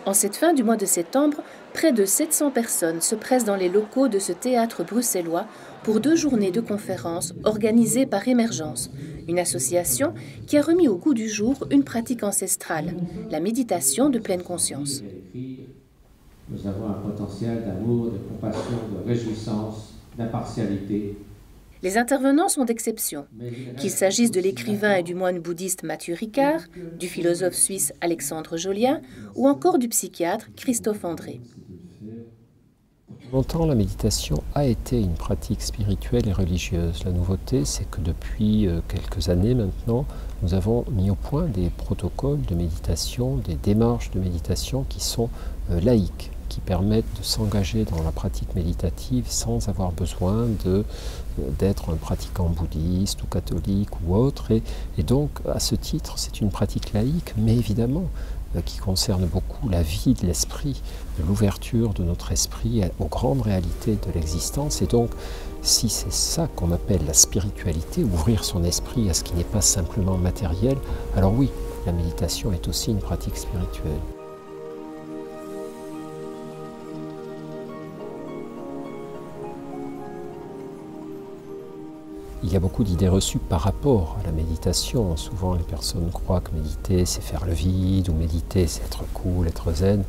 En cette fin du mois de septembre, près de 700 personnes se pressent dans les locaux de ce théâtre bruxellois pour 2 journées de conférences organisées par Émergence, une association qui a remis au goût du jour une pratique ancestrale, la méditation de pleine conscience. Nous avons un potentiel d'amour, de compassion, de réjouissance, d'impartialité. Les intervenants sont d'exception, qu'il s'agisse de l'écrivain et du moine bouddhiste Mathieu Ricard, du philosophe suisse Alexandre Jolien ou encore du psychiatre Christophe André. Longtemps, la méditation a été une pratique spirituelle et religieuse. La nouveauté, c'est que depuis quelques années maintenant, nous avons mis au point des protocoles de méditation, des démarches de méditation qui sont laïques, qui permettent de s'engager dans la pratique méditative sans avoir besoin d'être un pratiquant bouddhiste ou catholique ou autre. Et donc, à ce titre, c'est une pratique laïque, mais évidemment, qui concerne beaucoup la vie de l'esprit, l'ouverture de notre esprit aux grandes réalités de l'existence. Et donc, si c'est ça qu'on appelle la spiritualité, ouvrir son esprit à ce qui n'est pas simplement matériel, alors oui, la méditation est aussi une pratique spirituelle. Il y a beaucoup d'idées reçues par rapport à la méditation. Souvent, les personnes croient que méditer, c'est faire le vide, ou méditer, c'est être cool, être zen.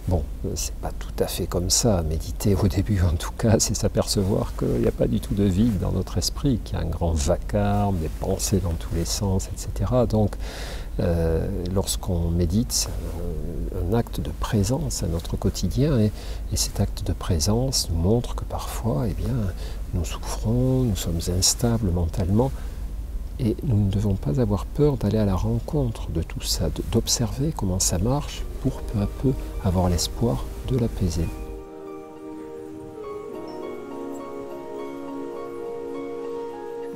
Bon, c'est pas tout à fait comme ça. Méditer, au début en tout cas, c'est s'apercevoir qu'il n'y a pas du tout de vide dans notre esprit, qu'il y a un grand vacarme, des pensées dans tous les sens, etc. Donc, lorsqu'on médite, c'est un acte de présence à notre quotidien, et cet acte de présence nous montre que parfois, eh bien, nous souffrons, nous sommes instables mentalement, et nous ne devons pas avoir peur d'aller à la rencontre de tout ça, d'observer comment ça marche pour peu à peu avoir l'espoir de l'apaiser.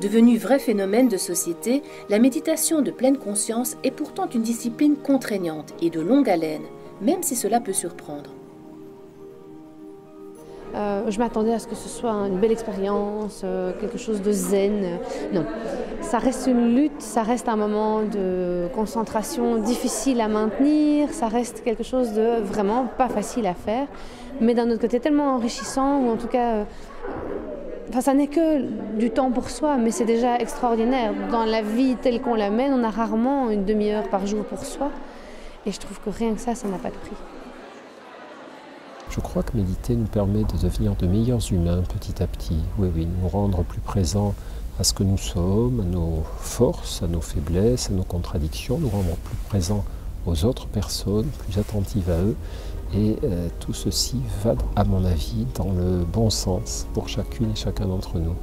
Devenue vrai phénomène de société, la méditation de pleine conscience est pourtant une discipline contraignante et de longue haleine, même si cela peut surprendre. Je m'attendais à ce que ce soit une belle expérience, quelque chose de zen. Non, ça reste une lutte, ça reste un moment de concentration difficile à maintenir, ça reste quelque chose de vraiment pas facile à faire, mais d'un autre côté tellement enrichissant, ou en tout cas, ça n'est que du temps pour soi, mais c'est déjà extraordinaire. Dans la vie telle qu'on la mène, on a rarement une demi-heure par jour pour soi, et je trouve que rien que ça n'a pas de prix. Je crois que méditer nous permet de devenir de meilleurs humains petit à petit. Oui, nous rendre plus présents à ce que nous sommes, à nos forces, à nos faiblesses, à nos contradictions, nous rendre plus présents aux autres personnes, plus attentifs à eux. Et tout ceci va, à mon avis, dans le bon sens pour chacune et chacun d'entre nous.